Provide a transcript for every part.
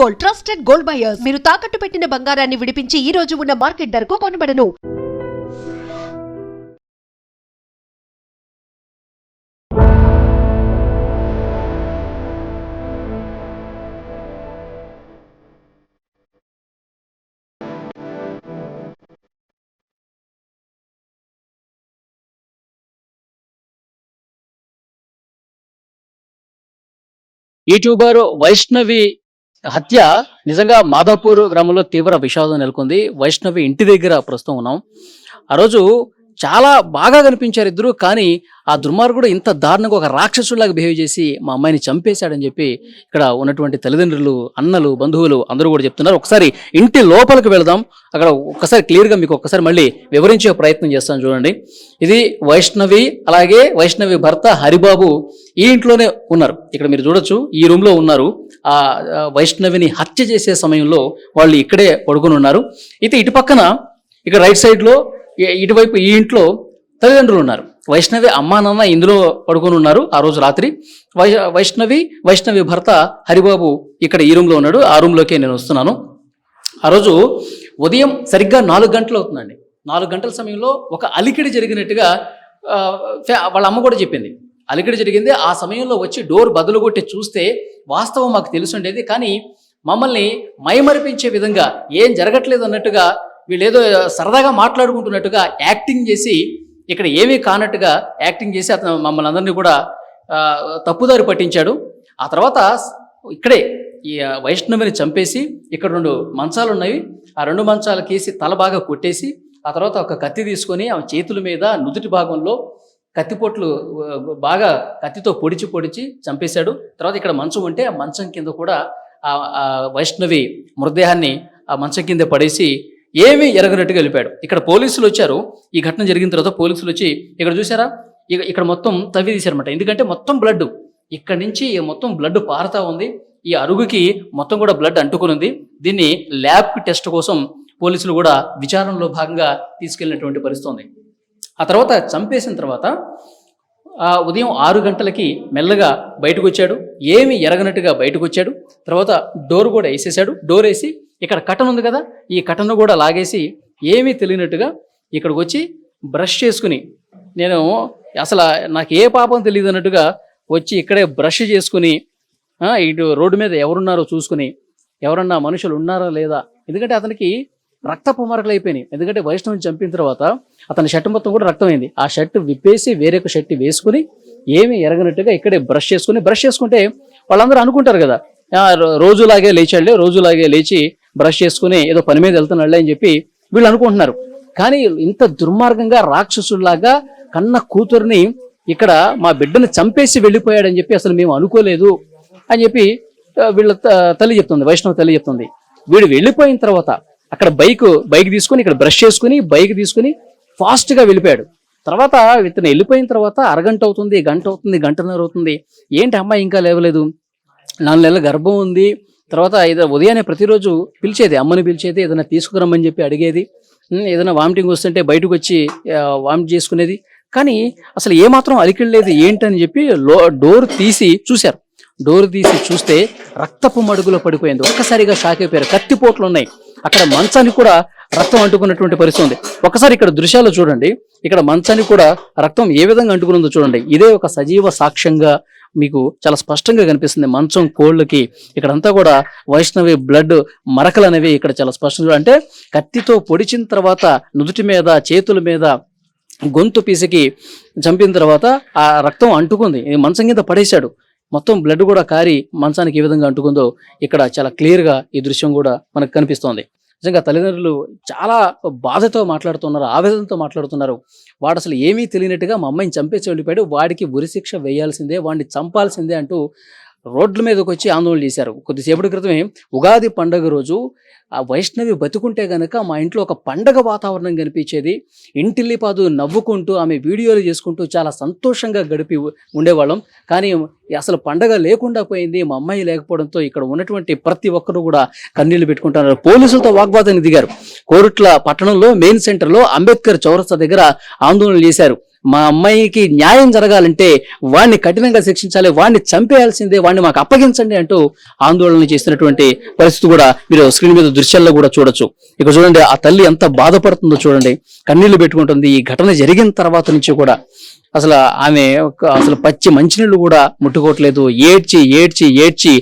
Gold, trusted gold buyers. మీరు తాకట్టు పెట్టిన బంగారాన్ని విడిపించి ఈ రోజు ఉన్న మార్కెట్ ధరకు కొనబడను. యూట్యూబర్ వైష్ణవి హత్య నిజంగా మాదాపూర్ గ్రామంలో తీవ్ర విషాదం నెలకొంది. వైష్ణవి ఇంటి దగ్గర ప్రస్తుతం ఉన్నాం. ఆ రోజు చాలా బాగా కనిపించారు ఇద్దరు. కానీ ఆ దుర్మార్గుడు ఇంత దారుణంగా ఒక రాక్షసులాగా బిహేవ్ చేసి మా అమ్మాయిని చంపేశాడని చెప్పి ఇక్కడ ఉన్నటువంటి తల్లిదండ్రులు, అన్నలు, బంధువులు అందరూ కూడా చెప్తున్నారు. ఒకసారి ఇంటి లోపలికి వెళదాం. అక్కడ ఒక్కసారి క్లియర్గా మీకు ఒక్కసారి మళ్ళీ వివరించే ప్రయత్నం చేస్తాను. చూడండి, ఇది వైష్ణవి, అలాగే వైష్ణవి భర్త హరిబాబు ఈ ఇంట్లోనే ఉన్నారు. ఇక్కడ మీరు చూడొచ్చు, ఈ రూమ్ లో ఉన్నారు. ఆ వైష్ణవిని హత్య చేసే సమయంలో వాళ్ళు ఇక్కడే పడుకుని ఉన్నారు. అయితే ఇటు పక్కన ఇక్కడ రైట్ సైడ్ లో ఇటువైపు ఈ ఇంట్లో తల్లిదండ్రులు ఉన్నారు. వైష్ణవి అమ్మా నాన్న ఇందులో పడుకొని ఉన్నారు. ఆ రోజు రాత్రి వైష్ణవి భర్త హరిబాబు ఇక్కడ ఈ రూమ్లో ఉన్నాడు. ఆ రూమ్లోకే నేను వస్తున్నాను. ఆ రోజు ఉదయం సరిగ్గా 4 గంటలు అవుతుందండి. 4 గంటల సమయంలో ఒక అలికిడి జరిగినట్టుగా వాళ్ళ అమ్మ కూడా చెప్పింది. అలికిడి జరిగింది. ఆ సమయంలో వచ్చి డోర్ బదులు కొట్టి చూస్తే వాస్తవం మాకు తెలుసుండేది. కానీ మమ్మల్ని మైమరిపించే విధంగా ఏం జరగట్లేదు అన్నట్టుగా వీళ్ళేదో సరదాగా మాట్లాడుకుంటున్నట్టుగా యాక్టింగ్ చేసి, ఇక్కడ ఏమీ కానట్టుగా యాక్టింగ్ చేసి అతను మమ్మల్ని అందరినీ కూడా తప్పుదారి పట్టించాడు. ఆ తర్వాత ఇక్కడే ఈ వైష్ణవిని చంపేసి ఇక్కడ 2 మంచాలు ఉన్నాయి. ఆ 2 మంచాలకేసి తల బాగా కొట్టేసి ఆ తర్వాత ఒక కత్తి తీసుకొని ఆమె చేతుల మీద నుదుటి భాగంలో కత్తిపోట్లు బాగా కత్తితో పొడిచి చంపేశాడు. తర్వాత ఇక్కడ మంచం ఉంటే ఆ మంచం కింద కూడా ఆ వైష్ణవి మృతదేహాన్ని ఆ మంచం కింద పడేసి ఏమీ ఎరగనట్టుగా వెళ్ళిపోయాడు. ఇక్కడ పోలీసులు వచ్చారు. ఈ ఘటన జరిగిన తర్వాత పోలీసులు వచ్చి ఇక్కడ చూసారా, ఇక్కడ మొత్తం తవ్వి తీశారన్నమాట. ఎందుకంటే మొత్తం బ్లడ్ ఇక్కడ నుంచి మొత్తం బ్లడ్ పారుతా ఉంది. ఈ అరుగుకి మొత్తం కూడా బ్లడ్ అంటుకుని ఉంది. దీన్ని ల్యాబ్ టెస్ట్ కోసం పోలీసులు కూడా విచారణలో భాగంగా తీసుకెళ్ళినటువంటి పరిస్థితి ఉంది. ఆ తర్వాత చంపేసిన తర్వాత ఉదయం 6 గంటలకి మెల్లగా బయటకు వచ్చాడు. ఏమి ఎరగనట్టుగా బయటకు వచ్చాడు. తర్వాత డోర్ కూడా వేసేసాడు. డోర్ వేసి ఇక్కడ కటన్ ఉంది కదా, ఈ కటన్ కూడా లాగేసి ఏమీ తెలియనట్టుగా ఇక్కడికి వచ్చి బ్రష్ చేసుకుని, నేను అసలు నాకు ఏ పాపం తెలియదు అన్నట్టుగా వచ్చి ఇక్కడే బ్రష్ చేసుకుని ఇటు రోడ్డు మీద ఎవరున్నారో చూసుకుని, ఎవరన్నా మనుషులు ఉన్నారా లేదా, ఎందుకంటే అతనికి రక్తపు మరకలు అయిపోయినాయి. ఎందుకంటే వైష్ణవిని చంపిన తర్వాత అతని షర్ట్ మొత్తం కూడా రక్తమైంది. ఆ షర్ట్ విప్పేసి వేరొక షర్ట్ వేసుకుని ఏమీ ఎరగనట్టుగా ఇక్కడే బ్రష్ చేసుకుంటే వాళ్ళందరూ అనుకుంటారు కదా, రోజులాగే లేచి బ్రష్ చేసుకుని ఏదో పని మీద వెళ్తున్నాళ్ళే అని చెప్పి వీళ్ళు అనుకుంటున్నారు. కానీ ఇంత దుర్మార్గంగా రాక్షసుల్లాగా కన్న కూతుర్ని ఇక్కడ మా బిడ్డను చంపేసి వెళ్ళిపోయాడని చెప్పి అసలు మేము అనుకోలేదు అని చెప్పి వీళ్ళ తల్లి చెప్తుంది, వైష్ణవ తల్లి చెప్తుంది. వీడు వెళ్ళిపోయిన తర్వాత అక్కడ బైక్ తీసుకుని ఇక్కడ బ్రష్ చేసుకుని బైక్ తీసుకుని ఫాస్ట్గా వెళ్ళిపోయాడు. తర్వాత ఇతను వెళ్ళిపోయిన తర్వాత అరగంట అవుతుంది, గంట అవుతుంది, గంటన్నర అవుతుంది. ఏంటి అమ్మాయి ఇంకా లేవలేదు, 4 నెలల గర్భం ఉంది. తర్వాత ఉదయాన్నే ప్రతిరోజు పిలిచేది, అమ్మని పిలిచేది, ఏదైనా తీసుకురమ్మని చెప్పి అడిగేది. ఏదైనా వామిటింగ్ వస్తుంటే బయటకు వచ్చి వామిట్ చేసుకునేది. కానీ అసలు ఏమాత్రం అలికిడలేదు ఏంటని చెప్పి డోర్ తీసి చూశారు. డోర్ తీసి చూస్తే రక్తపు మడుగులో పడిపోయింది. ఒక్కసారిగా షాక్ అయిపోయారు. కత్తిపోట్లు ఉన్నాయి. అక్కడ మంచానికి కూడా రక్తం అంటుకున్నటువంటి పరిస్థితి ఉంది. ఒకసారి ఇక్కడ దృశ్యాలు చూడండి. ఇక్కడ మంచానికి కూడా రక్తం ఏ విధంగా అంటుకున్నదో చూడండి. ఇదే ఒక సజీవ సాక్ష్యంగా మీకు చాలా స్పష్టంగా కనిపిస్తుంది. మంచం కోళ్ళకి ఇక్కడంతా కూడా వైష్ణవి బ్లడ్ మరకలు అనేవి ఇక్కడ చాలా స్పష్టంగా, అంటే కత్తితో పొడిచిన తర్వాత నుదుటి మీద, చేతుల మీద, గొంతు పీసికి చంపిన తర్వాత ఆ రక్తం అంటుకుంది. మంచం కింద పడేశాడు. మొత్తం బ్లడ్ కూడా కారి మంచానికి ఏ విధంగా అంటుకుందో ఇక్కడ చాలా క్లియర్గా ఈ దృశ్యం కూడా మనకు కనిపిస్తోంది. నిజంగా తల్లిదండ్రులు చాలా బాధతో మాట్లాడుతున్నారు, ఆవేదనతో మాట్లాడుతున్నారు. వాడు అసలు ఏమీ తెలియనట్టుగా మా అమ్మాయిని చంపేసి వెళ్ళిపోయాడు, వాడికి ఉరిశిక్ష వేయాల్సిందే, వాడిని చంపాల్సిందే అంటూ రోడ్ల మీదకి వచ్చి ఆందోళన చేశారు. కొద్దిసేపటి క్రితమే ఉగాది పండుగ రోజు ఆ వైష్ణవి బతుకుంటే గనక మా ఇంట్లో ఒక పండగ వాతావరణం కనిపించేది. ఇంటిల్లిపాదు నవ్వుకుంటూ ఆమె వీడియోలు చేసుకుంటూ చాలా సంతోషంగా గడిపి ఉండేవాళ్ళం. కానీ అసలు పండగ లేకుండా పోయింది. మా అమ్మాయి లేకపోవడంతో ఇక్కడ ఉన్నటువంటి ప్రతి ఒక్కరు కూడా కన్నీళ్లు పెట్టుకుంటున్నారు. పోలీసులతో వాగ్వాదానికి దిగారు. కోరుట్ల పట్టణంలో మెయిన్ సెంటర్లో అంబేద్కర్ చౌరస్తా దగ్గర ఆందోళన చేశారు. మా అమ్మాయికి న్యాయం జరగాలంటే వాడిని కఠినంగా శిక్షించాలి, వాడిని చంపేయాల్సిందే, వాడిని మాకు అప్పగించండి అంటూ ఆందోళన చేస్తున్నటువంటి పరిస్థితి కూడా మీరు స్క్రీన్ మీద దృశ్యాల్లో కూడా చూడొచ్చు. ఇక చూడండి ఆ తల్లి ఎంత బాధపడుతుందో చూడండి, కన్నీళ్లు పెట్టుకుంటుంది. ఈ ఘటన జరిగిన తర్వాత నుంచి కూడా అసలు ఆమె అసలు పచ్చి మంచినీళ్ళు కూడా ముట్టుకోవట్లేదు. ఏడ్చి ఏడ్చి ఏడ్చి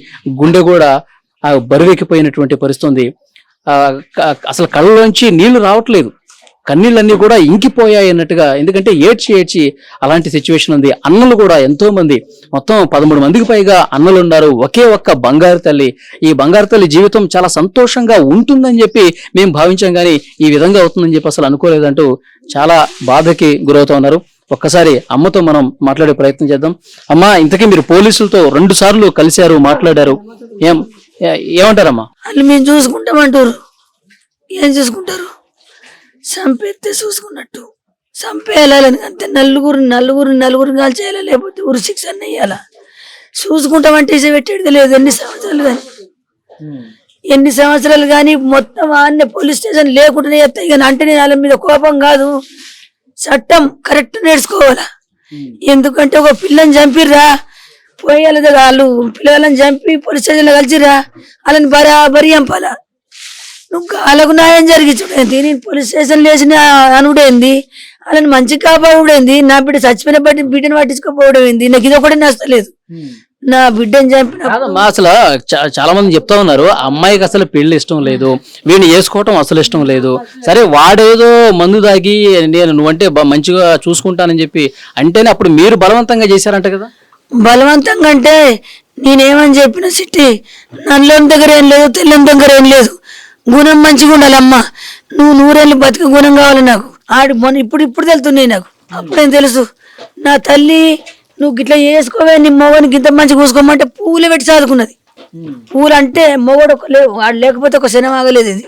గుండె కూడా బరువెక్కిపోయినటువంటి పరిస్థితి ఉంది. అసలు కళ్ళలోంచి నీళ్లు రావట్లేదు, కన్నీళ్ళన్నీ కూడా ఇంకిపోయాయి అన్నట్టుగా. ఎందుకంటే ఏడ్చి ఏడ్చి అలాంటి సిచ్యువేషన్ ఉంది. అన్నలు కూడా ఎంతో మంది, మొత్తం 13 మందికి పైగా అన్నలు ఉన్నారు. ఒకే ఒక్క బంగారు తల్లి. ఈ బంగారు తల్లి జీవితం చాలా సంతోషంగా ఉంటుందని చెప్పి మేము భావించాం, కానీ ఈ విధంగా అవుతుందని చెప్పి అసలు అనుకోలేదంటూ చాలా బాధకి గురవుతా ఉన్నారు. ఒక్కసారి అమ్మతో మనం మాట్లాడే ప్రయత్నం చేద్దాం. అమ్మా, ఇంతకీ మీరు పోలీసులతో 2 సార్లు కలిశారు, మాట్లాడారు, ఏమంటారమ్మా? వాళ్ళు మేము చూసుకుంటామంటారు. ఏం చూసుకుంటారు? చంపేస్తే చూసుకున్నట్టు చంపేయాలని అంతే. నలుగురు కాల్చేయాలి, లేకపోతే ఉరి శిక్ష అన్న వేయాల. చూసుకుంటామంటే పెట్టేది లేదు. ఎన్ని సంవత్సరాలు కానీ మొత్తం ఆన్నే పోలీస్ స్టేషన్ లేకుండానే ఎత్తాయి. కానీ అంటే నేను వాళ్ళ మీద కోపం కాదు, చట్టం కరెక్ట్ నేర్చుకోవాలా. ఎందుకంటే ఒక పిల్లని చంపిర్రా, పోయాలి వాళ్ళు పిల్లలను చంపి పోలీస్ స్టేషన్లో కలిసిరా, వాళ్ళని బరాబరి చంపాలా. నువ్వు వాళ్ళకు న్యాయం జరిగి చూడేంది, నేను పోలీస్ స్టేషన్ లేచిన అనుడేంది, వాళ్ళని మంచి కాపాడుడేంది, నా బిడ్డ చచ్చిపోయిన బిడ్డను పట్టించుకోపోవడం ఏంది, నాకు ఇది ఒకటే నచ్చలేదు. నా బిడ్డని చంపిన అసలు చాలా మంది చెప్తా ఉన్నారు, అమ్మాయికి అసలు పెళ్లి ఇష్టం లేదు, వీడిని వేసుకోవటం అసలు ఇష్టం లేదు. సరే వాడేదో మందు దాగి నేను నువ్వంటే మంచిగా చూసుకుంటానని చెప్పి అంటేనే అప్పుడు మీరు బలవంతంగా చేశారంట కదా? బలవంతంగా అంటే నేనేమని చెప్పిన సిట్టి, నల్లని దగ్గర ఏం లేదు, తెల్లని దగ్గర ఏం లేదు, గుణం మంచిగా ఉండాలమ్మా. నువ్వు 100 ఏళ్ళు బతిక గుణం కావాలి నాకు. ఇప్పుడు తెలుతున్నాయి నాకు, అప్పుడేం తెలుసు. నా తల్లి నువ్వు గిట్లా చేసుకోవే, నీ మొగనికి ఇంత మంచిగా చూసుకోమంటే పూలు పెట్టి చదువుకున్నది. పూలు అంటే మొగడు వాడు లేకపోతే ఒక సినిమా ఆగలేదు. ఇది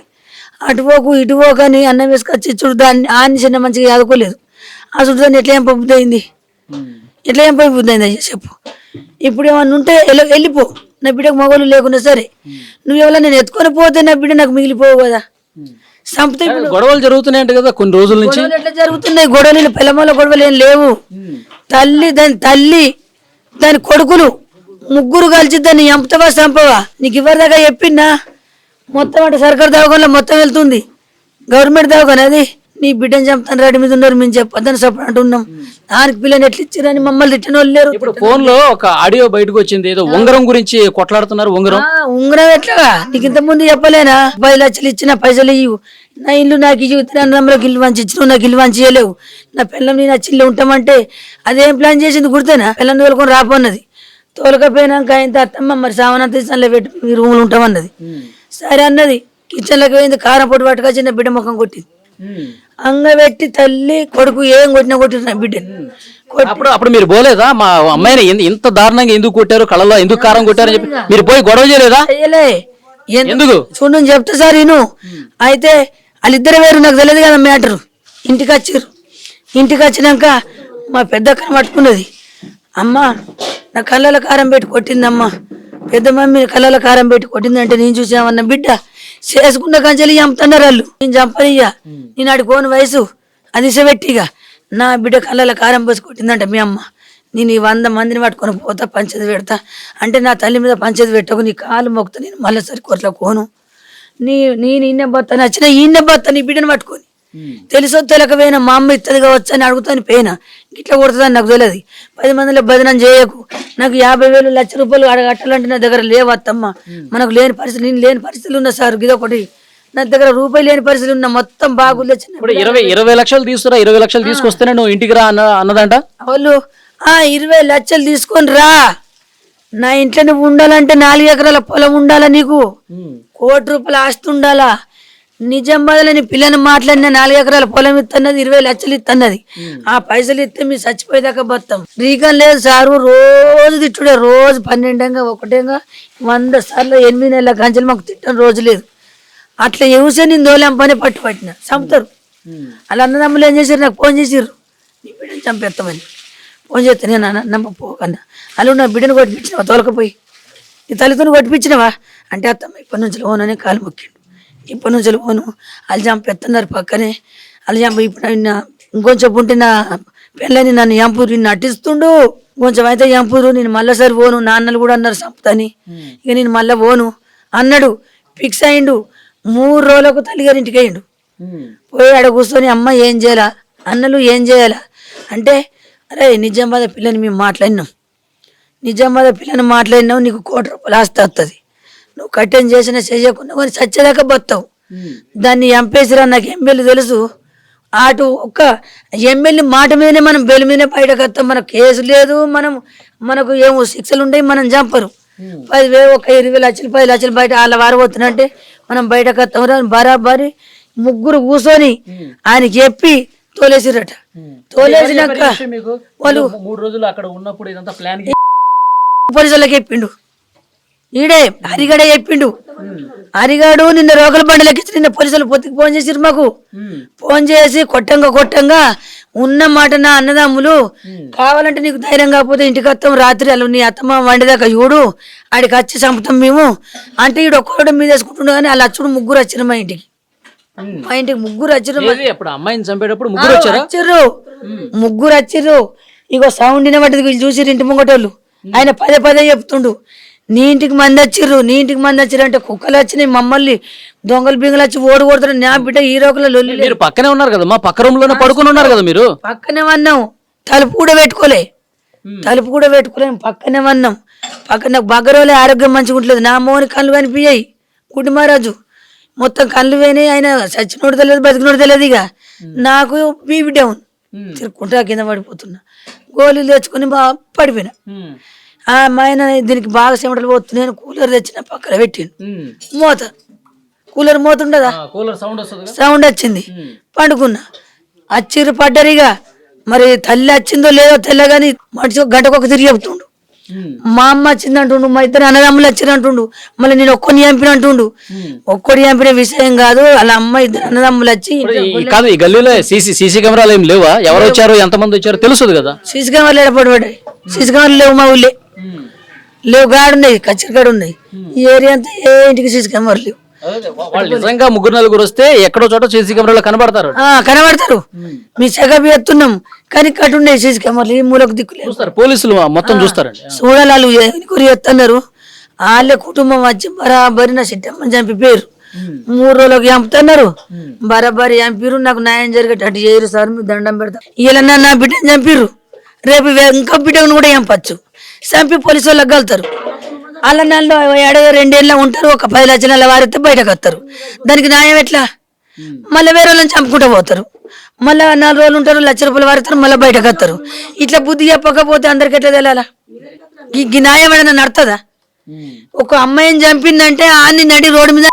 అటుపోకు ఇటుపోకు అని అన్నం వేసుకొచ్చి చుడుదాన్ని ఆన్ని చిన్న మంచిగా చదువుకోలేదు. ఆ చుడుదాన్ని ఎట్లా ఏం బుద్ధి అయింది, ఎట్లా ఏం బుద్ధి అయింది అయ్యా చెప్పు. ఇప్పుడు ఏమన్నా ఉంటే వెళ్ళిపో, నా బిడ్డకు మొగలు లేకున్నా సరే. నువ్వు ఎవరైనా నేను ఎత్తుకొని పోతే నా బిడ్డ నాకు మిగిలిపోవు కదా. సంపద గొడవలు జరుగుతున్నాయంట కదా కొన్ని రోజుల నుంచి. ఎట్లా జరుగుతున్నాయి గొడవలు? పిల్లమల గొడవలు ఏం లేవు. తల్లి దాని కొడుకులు 3 కలిసి దాన్ని చంపుతావా చంపవా? నీకు ఇవ్వదాకా చెప్పిందా? మొత్తం అంటే సర్కారు దవాఖానలో మొత్తం వెళ్తుంది, గవర్నమెంట్ దవాఖాన. అది నీ బిడ్డను చంపుతాను రెడ్డి మీద ఉన్నారు, మేము చెప్పొద్దని సపోర్ట్ అంటున్నాం. దానికి పిల్లని ఎట్లా ఇచ్చారని మమ్మల్ని తిట్టిన వాళ్ళు లేరు. ఇప్పుడు ఫోన్ లో ఒక ఆడియో బయటకు వచ్చింది, ఏదో ఉంగరం గురించి కొట్లాడుతున్నారు. ఉంగరం ఎట్లా? నీకు ఇంత ముందు చెప్పలేనా? 10 లక్షలు ఇచ్చిన పైసలు ఇవ్వు, నా ఇల్లు నాకు ఇవ్వు, తిరువనంతపురంలోకి ఇల్లు వంచి ఇచ్చినావు, నాకు ఇల్లు వంచి ఇవ్వలేవు, నా పిల్లం నేను చిల్లు ఉంటామంటే అదేం ప్లాన్ చేసింది గుర్తేనా? పిల్లని తోలుకొని రాపోన్నది. తోలకపోయినాక ఆయన అత్తమ్మ మరి సామానంత తీసానులే పెట్టి మీ రూములు ఉంటామన్నది. సరే అన్నది. కిచెన్లోకి పోయింది, కారం పొట్టు పట్టుకొచ్చి చిన్న బిడ్డ ముఖం కొట్టింది. అంగబెట్టి తల్లి కొడుకు ఏం కొట్టిన బిడ్డని. అప్పుడు మీరు పోలేదా? మా అమ్మాయిని ఇంత దారుణంగా ఎందుకు కొట్టారు, కళ్ళలో ఎందుకు కారం కొట్టారని చెప్పి మీరు పోయి గొడవ చేయలేదా? ఎందుకు చూడు చెప్తా సార్ నేను. అయితే వాళ్ళిద్దరు వేరు, నాకు తెలియదు కదా మ్యాటరు. ఇంటికి వచ్చినాక మా పెద్ద అక్కని పట్టుకున్నది. అమ్మ నా కళ్ళలో కారం పెట్టి కొట్టిందమ్మా, పెద్ద మమ్మీ కళ్ళలో కారం పెట్టి కొట్టిందంటే నేను చూసామన్న బిడ్డ చేసుకున్న కంచెలు చంపుతున్నారు వాళ్ళు. నేను చంపనియ్యా, నేను ఆడుకోని వయసు అది పెట్టిగా నా బిడ్డ కళ్ళలో కారం పోసి కొట్టిందంట మీ అమ్మ. నేను ఈ 100 మందిని పట్టుకొని పోతా, పంచది పెడతా అంటే నా తల్లి మీద పంచది పెట్టకు, నీ కాలు మొక్కుతా, నేను మళ్ళీ సరి కొట్ల కోను. నేను ఈయన బత్త నచ్చిన ఈయన బత్త నీ బిడ్డను పట్టుకొని. తెలుసో తెలకపోయినా మా అమ్మ ఇస్తుంది కావచ్చు అని అడుగుతాను పోయినా, ఇట్లా కొడుతుందని నాకు తెలియదు. 10 మందిలో బదనం చేయకు, నాకు 50,000 లక్ష రూపాయలు అడగట్టాలంటే నా దగ్గర లేవత్తమ్మ. మనకు లేని పరిస్థితి, నేను లేని పరిస్థితులు ఉన్నా సార్. ఇదొకటి నా దగ్గర రూపాయి లేని పరిస్థితులు ఉన్నా, మొత్తం బాగులే. 20 లక్షలు తీసుకురా, 20 లక్షలు తీసుకొస్తేనే నువ్వు ఇంటికి రా అన్నదంట వాళ్ళు. 20 లక్షలు తీసుకొని రా, నా ఇంట్లో నువ్వు ఉండాలంటే 4 ఎకరాల పొలం ఉండాలా, నీకు 1 కోటి రూపాయల ఆస్తి ఉండాలా. నిజామాబాద్లో నీ పిల్లని మాట్లాడిన 4 ఎకరాల పొలం ఇస్తున్నది, 20 లక్షలు ఇస్తున్నది. ఆ పైసలు ఇస్తే మీ చచ్చిపోయేదాకా బతాం. రీకం లేదు సారు, రోజు తిట్టుడే, రోజు 12 ఒకటేగా 100 సార్లు 8 నెలల గంజలు మాకు తిట్టని రోజు లేదు. అట్లా ఎవసే నేను దోలేం పని పట్టిన చంపుతారు. అలా అన్నదమ్ములు ఏం చేశారు, నాకు ఫోన్ చేసిర్రు, నీ బిడ్డను చంపేస్తామని. ఫోన్ చేస్తే నేను నమ్మ పోకన్నా, అలా నా బిడ్డను కొట్టిపించినవా, తోలకపోయి నీ తల్లితో కొట్టిపించినవా అంటే అత్తమ్మ ఇప్పటి నుంచి లోనని కాలు మొక్కిండు, ఇప్పటి నుంచి పోను. వాళ్ళు చంపేస్తున్నారు పక్కనే, వాళ్ళు చంప ఇప్పుడు ఇంకొంచెం ఉంటే నా పెళ్ళని నన్ను ఎంపూరు నిన్ను నటిస్తుండు, కొంచెం అయితే ఎంపూరు నేను మళ్ళీసారి పోను, నాన్నలు కూడా అన్నారు చంపుతాని, ఇక నేను మళ్ళీ పోను అన్నాడు. ఫిక్స్ అయిండు. 3 రోజులకు తల్లిగారింటికి అయ్యిండు. పోయి ఆడ కూర్చొని అమ్మ ఏం చేయాలా, అన్నలు ఏం చేయాలా అంటే, అరే నిజామాబాద్ పిల్లని మేము మాట్లాడినాం, నిజామాబాద్ పిల్లని మాట్లాడినావు, నీకు 1 కోటి రూపాయలు ఆస్తి వస్తుంది, నువ్వు కట్టెన్ చేసినా చేయకుండా కానీ చచ్చేదాకా బతావు. దాన్ని ఎంపేసిరా, నాకు ఎమ్మెల్యే తెలుసు. అటు ఒక్క ఎమ్మెల్యే మాట మీదనే మనం బెయిల్ మీదనే బయటకు వస్తాం, మనకు కేసు లేదు, మనకు ఏమో శిక్షలు ఉంటాయి, మనం చంపరు. 10,000 ఒక 20 లక్షలు 10 లక్షలు బయట వాళ్ళ వారు పోతున్నట్టే మనం బయటకు వస్తాం. బరాబరి 3 కూర్చొని ఆయనకి చెప్పి తోలేసిరట. తోలేసినాక వాళ్ళు 3 రోజులు అక్కడ ఉన్నప్పుడు ఇదంతా ప్లాన్ పోలీసులకు చెప్పిండు. ఈడే హరిగడే చెప్పిండు. హరిగాడు నిన్న రోకల బండిలకి నిన్న పోలీసులు పొత్తికి ఫోన్ చేసిరు మాకు. ఫోన్ చేసి కొట్టంగా ఉన్న మాట, నా అన్నదమ్ములు కావాలంటే నీకు ధైర్యం కాకపోతే ఇంటికి వస్తాం, రాత్రి అలా నీ అత్తమ్మ వండిదాకా చూడు, ఆడికి వచ్చి చంపుతాం మేము అంటే. ఈడు ఒక్కడు మీద వేసుకుంటుండే కానీ వాళ్ళ అచ్చుడు 3 వచ్చిరు మా ఇంటికి. మా ఇంటికి 3 వచ్చిరు. అమ్మాయిని చంపేటప్పుడు 3 వచ్చిర్రు. ఇగో సౌండ్ వినబడ్డది, వీళ్ళు చూసిరు ఇంటి ముంగటోళ్ళు. ఆయన పదే చెప్తుండు, నీ ఇంటికి మంది వచ్చిర్రు, నీ ఇంటికి మంది వచ్చిర్రు అంటే కుక్కలు వచ్చినాయి, మమ్మల్ని దొంగలు బింగలు వచ్చి ఓడగొడతారు. నా బిడ్డ ఈ రోకల లొల్లి. మీరు పక్కనే ఉన్నారు కదా, మా పక్క రూమ్ లోనే పడుకుని ఉన్నారు కదా మీరు. పక్కనే వన్నాం, తలుపు కూడా పెట్టుకోలేం, పక్కనే వన్నాం. పక్కన నాకు బగ్గరోలే ఆరోగ్యం మంచిగా ఉంటుంది. నా మోని కళ్ళు కనిపించాయి. గుడ్డి మహారాజు మొత్తం కళ్ళు పోయినాయి. ఆయన చచ్చినోడు తెలియదు, బతికినోడు తెలియదు. ఇక నాకు బీపీ డౌన్, తిరుక్కుంటా కింద పడిపోతున్నా. గోళీలు తెచ్చుకొని బాగా పడిపోయినా. మా ఆయన దీనికి బాగా చెమటలు పోతుంది, నేను కూలర్ తెచ్చిన పక్కన పెట్టిండు. కూలర్ మోత ఉండదా, సౌండ్ వచ్చింది. పండుకున్నా. వచ్చిర్రు పడ్డరిగా. మరి తల్లి వచ్చిందో లేదో తెల్లగాని మనిషి గంటకొక తిరిగి చెప్తుండు. మా అమ్మ వచ్చింది అంటుండు, మా 2 అన్నదమ్ములు వచ్చింది అంటుండు. మళ్ళీ నేను ఒక్కడిని చంపిన అంటుండు. ఒక్కడి చంపిన విషయం కాదు, వాళ్ళ అమ్మ 2 అన్నదమ్ములు వచ్చి. కాదు, ఈ గల్లీలో సీసీ కెమెరాలు ఏం లేవా? ఎవరు వచ్చారు, ఎంతమంది వచ్చారు తెలుసు కదా. సీసీ కెమెరాలు ఏడపడి సీసీ కెమెరాలు లేవు మా ఊళ్ళే, లేవు. గాడు ఉన్నాయి, కచ్చరిగాడు ఉన్నాయి. ఈ ఏరియా అంతా ఏ ఇంటికి సీసీ కెమెరాలు లేవు. వాళ్ళు నిజంగా 3-4 వస్తే ఎక్కడో చోట సీసీ కెమెరాలో కనబడతారు. మీ చెకప్ ఎత్తున్నాం కానీ కట్టుండే సీసీ కెమెరాలు ఈ మూలకు దిక్కులేదు. పోలీసులు మొత్తం చూస్తారండి. చూడాలి, వాళ్ళు గురి ఎత్తన్నారు. వాళ్ళే కుటుంబం వచ్చి బరాబరి నా సిట్టమ్మని చంపి పేరు 3 రోజులకు చంపుతున్నారు. బరాబరి చంపిరు. నాకు న్యాయం జరిగేటట్టు చేయరు సార్, మీరు దండం పెడతా. ఇలా నా బిడ్డని చంపిర్రు, రేపు ఇంకో బిడ్డను కూడా చంపచ్చు. చంపి పోలీసు వాళ్ళకి కలుతారు. వాళ్ళ 2 ఏళ్ళ ఉంటారు, ఒక 10 లక్షల వారితే బయటకు వస్తారు. దానికి న్యాయం ఎట్లా? మళ్ళీ వేరే వాళ్ళని చంపుకుంటూ పోతారు. మళ్ళీ 4 రోజులు ఉంటారు, 1 లక్ష రూపాయలు వారుతారు, మళ్ళీ బయటకు వస్తారు. ఇట్లా బుద్ధి చెప్పకపోతే అందరికి ఎట్లా తెలియాలా? ఈ న్యాయం ఏమైనా నడుతుందా? ఒక అమ్మాయిని చంపిందంటే ఆన్ని నడి రోడ్డు మీద,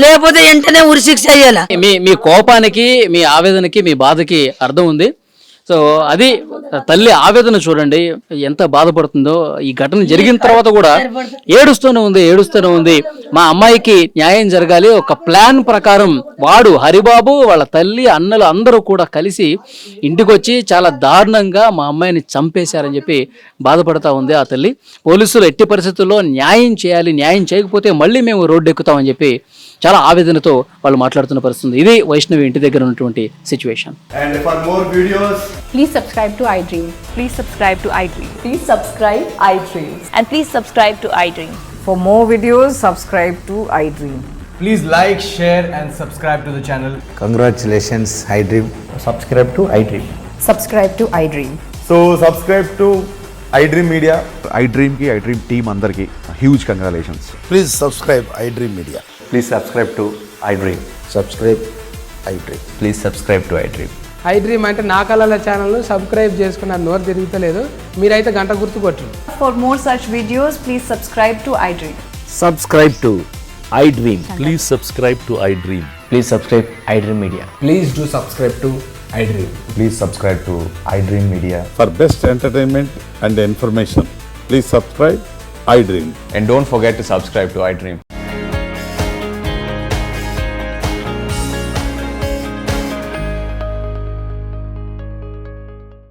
లేకపోతే వెంటనే ఉరి శిక్ష అయ్యాలా. మీ కోపానికి, మీ ఆవేదనకి, మీ బాధకి అర్థం ఉంది. సో అది తల్లి ఆవేదన చూడండి ఎంత బాధపడుతుందో. ఈ ఘటన జరిగిన తర్వాత కూడా ఏడుస్తూనే ఉంది. మా అమ్మాయికి న్యాయం జరగాలి, ఒక ప్లాన్ ప్రకారం వాడు హరిబాబు, వాళ్ళ తల్లి, అన్నలు అందరూ కూడా కలిసి ఇంటికి వచ్చి చాలా దారుణంగా మా అమ్మాయిని చంపేశారని చెప్పి బాధపడతా ఉంది ఆ తల్లి. పోలీసులు ఎట్టి పరిస్థితుల్లో న్యాయం చేయాలి, న్యాయం చేయకపోతే మళ్ళీ మేము రోడ్డు ఎక్కుతామని చెప్పి చాలా ఆవేదనతో వాళ్ళు మాట్లాడుతున్న పరిస్థితి. ఇది వైష్ణవి ఇంటి దగ్గర ఉన్నటువంటి situation. And for more videos, please subscribe to iDream. Please subscribe to iDream. Please subscribe iDream. And please subscribe to iDream. For more videos, subscribe to iDream. please like, share and subscribe to the channel. Congratulations, iDream. Subscribe to iDream. Subscribe to iDream. So subscribe to iDream Media. iDream ki iDream team andarki huge congratulations. Please subscribe iDream Media. Please subscribe to iDream. Subscribe iDream. Please subscribe to iDream. iDream అంటే నా కళల channel subscribe చేసుకున్న నోరు తిరుగుతలేదు, మీరైతే గంట గుర్తు కొట్టండి. For more such videos, please subscribe to iDream. Subscribe to iDream. Please subscribe to iDream. Please subscribe iDream Media. Please do subscribe to iDream. Please subscribe to iDream Media. For best entertainment and information, please subscribe iDream. And don't forget to subscribe to iDream.